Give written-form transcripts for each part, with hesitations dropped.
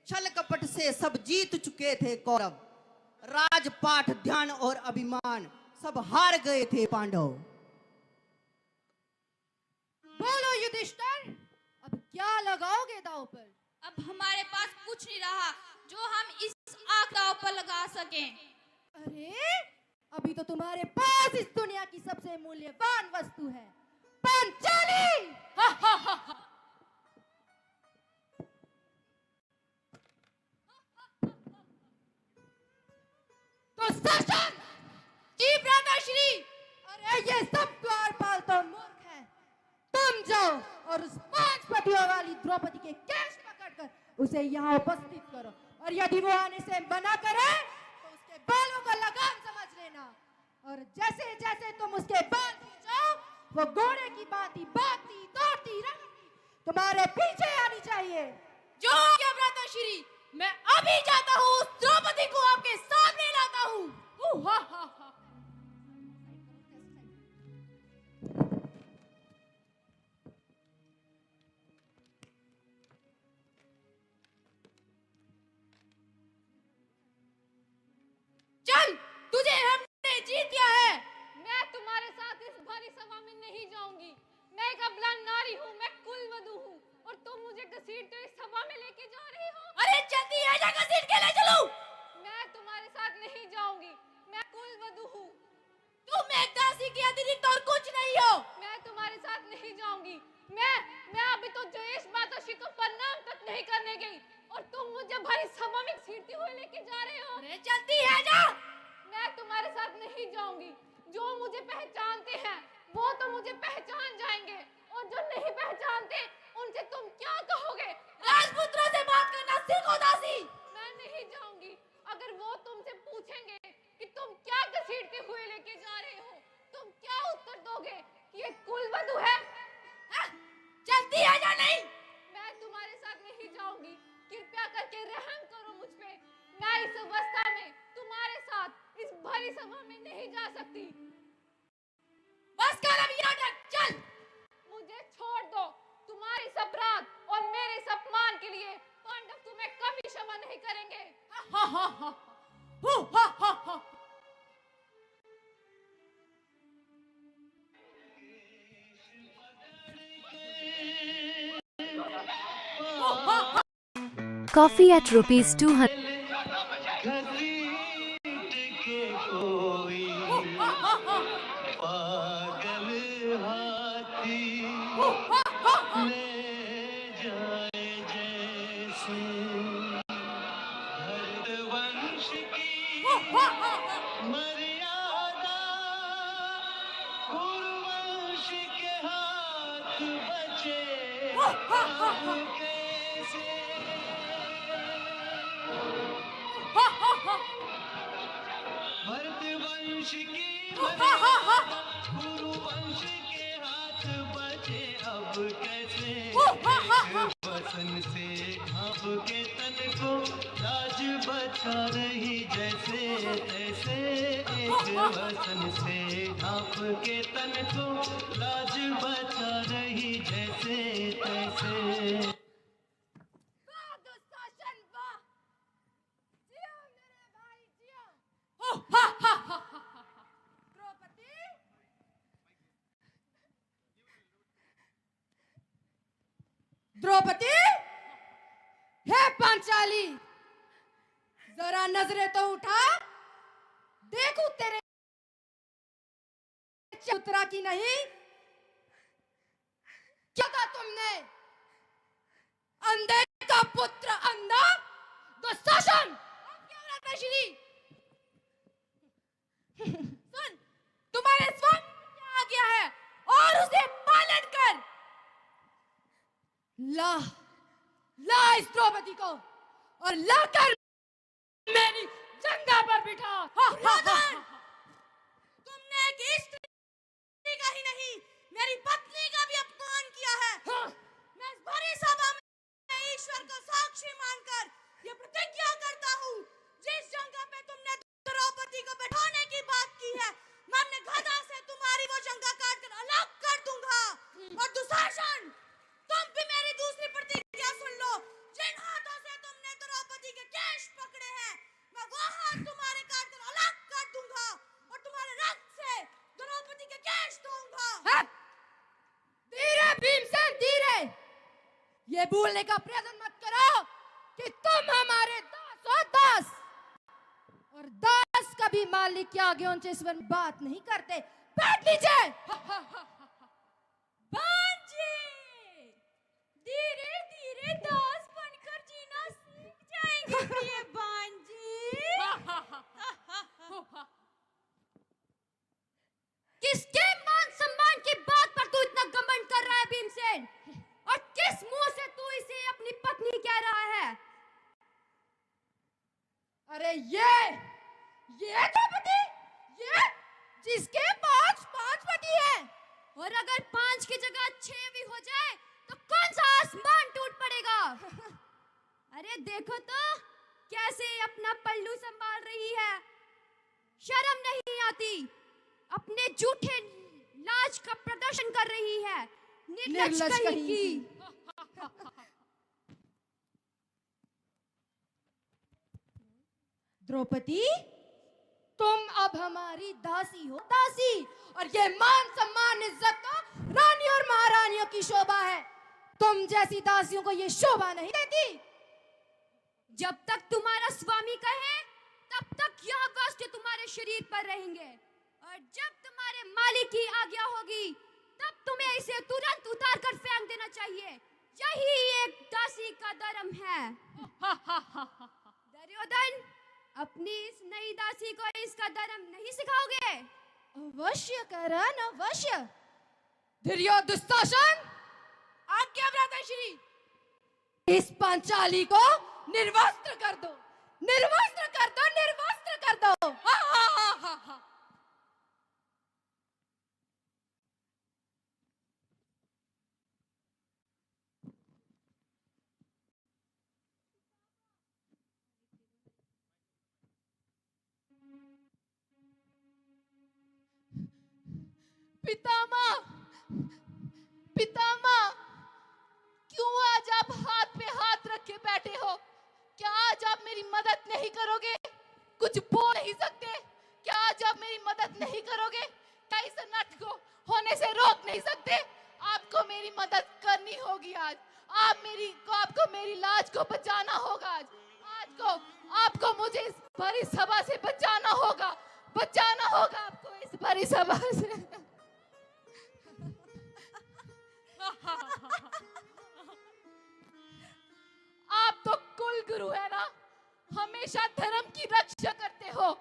छल कपट से सब जीत चुके थे कौरव, राजपाट ध्यान और अभिमान सब हार गए थे पांडव। बोलो युधिष्ठिर, अब क्या लगाओगे दांव पर? अब हमारे पास कुछ नहीं रहा जो हम इस आग दांव पर लगा सकें। अरे अभी तो तुम्हारे पास इस दुनिया की सबसे मूल्यवान वस्तु है, पांचाली। तो शासन जी भ्राताश्री, अरे ये सब द्वारपाल तो मूर्ख है। तुम जाओ और उस 5 पतियों वाली द्रौपदी के केश पकड़कर उसे यहाँ उपस्थित करो, और यदि वो आने से मना करे तो उसके बालों का लगाम समझ लेना, और जैसे जैसे तुम उसके बाल खींचो वो घोड़े की भांति भागती दौड़ती रंगती तुम्हारे पीछे आनी चाहिए। जो आज्ञा भ्राताश्री, मैं अभी जाता हूँ, उस द्रौपदी को आपके सामने लाता हूँ। चल, तुझे हमने जीत दिया है। मैं तुम्हारे साथ इस भरी सभा में नहीं जाऊंगी। मैं एक अबला नारी हूँ, मैं कुलवधू हूँ, और तुम मुझे घसीटते इस सभा में लेके जा रही हो। अरे जल्दी आ जा, घसीट के ले चलो। मैं तुम्हारे साथ नहीं जाऊंगी, मैं कुलवधू हूँ। तुम एक दासी के अतिरिक्त और कुछ नहीं हो। मैं तुम्हारे साथ नहीं जाऊंगी। मैं अभी तो जयेश मातोश्री को प्रणाम तक नहीं करने गई, और तुम मुझे भरी सभा में घसीटते हुए लेके जा रहे हो। अरे जल्दी आ जा। मैं तुम्हारे साथ नहीं जाऊंगी। जो मुझे पहचानते हैं वो तो मुझे पहचान जाएंगे, और जो नहीं पहचानते उनसे तुम क्या कहोगे? राजपुत्रों से बात करना सीखो दासी। मैं नहीं जाऊंगी। अगर वो तुमसे पूछेंगे कि तुम क्या घसीटते हुए लेके जा रहे हो, तुम क्या उत्तर दोगे कि ये कुलवधू है? जल्दी आ जा। नहीं, मैं तुम्हारे साथ नहीं जाऊंगी। कृपया करके रहम करो मुझ पे। मैं इस अवस्था में तुम्हारे साथ इस भरी सभा में नहीं जा सकती। बस कर अब नाटक, चल। मुझे छोड़ दो। तुम्हारी इस अपराध और मेरे इस अपमान के लिए पांडव तुम्हें कभी क्षमा नहीं करेंगे। Coffee at ₹200. वसन से ढांप के तन को लाज बचा रही जैसे तैसे, एक वसन से ढांप के तन को लाज बचा रही जैसे तैसे। द्रौपदी, हे पांचाली, जरा नजरें तो उठा, देखूं तेरे उतरा की नहीं। क्या कहा तुमने? अंधे का पुत्र अंधा, दुशासन। सुन, तुम्हारे स्वामी क्या आ गया है, और उसे पालन कर। ला इस द्रौपदी को, और लाकर मेरी जंगा पर बिठा। तुमने एक स्त्री का ही नहीं, मेरी पत्नी का भी अपमान किया है। मैं इस भरी सभा में ईश्वर को साक्षी मानकर ये प्रतिज्ञा करता हूँ, जिस जंगा पे तुमने द्रौपदी को बैठाने की बात की है, मैं अपने गदा से तुम्हारी वो जंगा काटकर अलग कर दूंगा। और दुशासन, तुम भी मेरी दूसरी प्रतिज्ञा सुन लो। जिन हाथों से तुमने द्रौपदी ये भूलने का प्रयत्न मत करो कि तुम हमारे दास हो, दास। और दास कभी मालिक के आगे ऊंचे स्वर में बात नहीं करते। बैठ लीजिए। बांझे धीरे धीरे दास बनकर जीना सीख जाएंगे प्रिय बांझे। किसके मान सम्मान की बात पर तू इतना घमंड कर रहा है भीमसेन? और किस मुंह से तू इसे अपनी पत्नी कह रहा है? अरे ये द्रौपदी, ये जिसके पांच पति हैं। और अगर 5 की जगह 6 भी हो जाए तो कौन सा आसमान टूट पड़ेगा? अरे देखो तो कैसे अपना पल्लू संभाल रही है। शर्म नहीं आती? अपने झूठे लाज का प्रदर्शन कर रही है। निर्लज कहीं की। द्रौपदी, तुम अब हमारी दासी हो, दासी। और ये मान सम्मान इज्जत तो रानी और महारानियों की शोभा है। तुम जैसी दासियों को ये शोभा नहीं देती। जब तक तुम्हारा स्वामी कहे तब तक यह वस्त्र तुम्हारे शरीर पर रहेंगे, और जब तुम्हारे मालिक की आज्ञा होगी तब तुम्हें इसे तुरंत उतार कर फेंक देना चाहिए। यही एक दासी का धर्म है। दुर्योधन, अपनी इस नई दासी को इसका धर्म नहीं सिखाओगे? अवश्य करण, अवश्य। दुर्योधन, आज्ञा श्री, इस पांचाली को निर्वस्त्र कर दो, निर्वस्त्र कर दो, निर्वस्त्र कर दो। पितामह, पितामह, क्यों आज आप हाथ पे हाथ रख के बैठे हो? क्या आज आप मेरी मदद नहीं करोगे? कुछ बोल नहीं सकते? क्या आज आप मेरी मदद नहीं करोगे? क्या इस अनर्थ को होने से रोक नहीं सकते? आपको मेरी मदद करनी होगी आज। आपको मेरी लाज को बचाना होगा आज आपको मुझे इस भरी सभा से बचाना होगा आपको इस भरी सभा से। आप तो कुल गुरु है ना, हमेशा धर्म की रक्षा करते हो।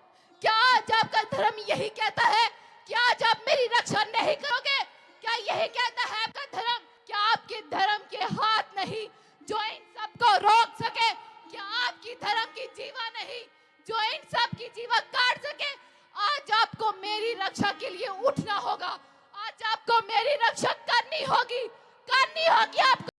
क्या आज आपका धर्म यही कहता है कि आज आप मेरी रक्षा नहीं करोगे? क्या यही कहता है आपका धर्म? क्या आपके धर्म के हाथ नहीं जो इन सबको रोक सके? क्या आपकी धर्म की जीवा नहीं जो इन सब की जीवा काट सके? आज आपको मेरी रक्षा के लिए उठना होगा। आज आपको मेरी रक्षा करनी होगी आपको।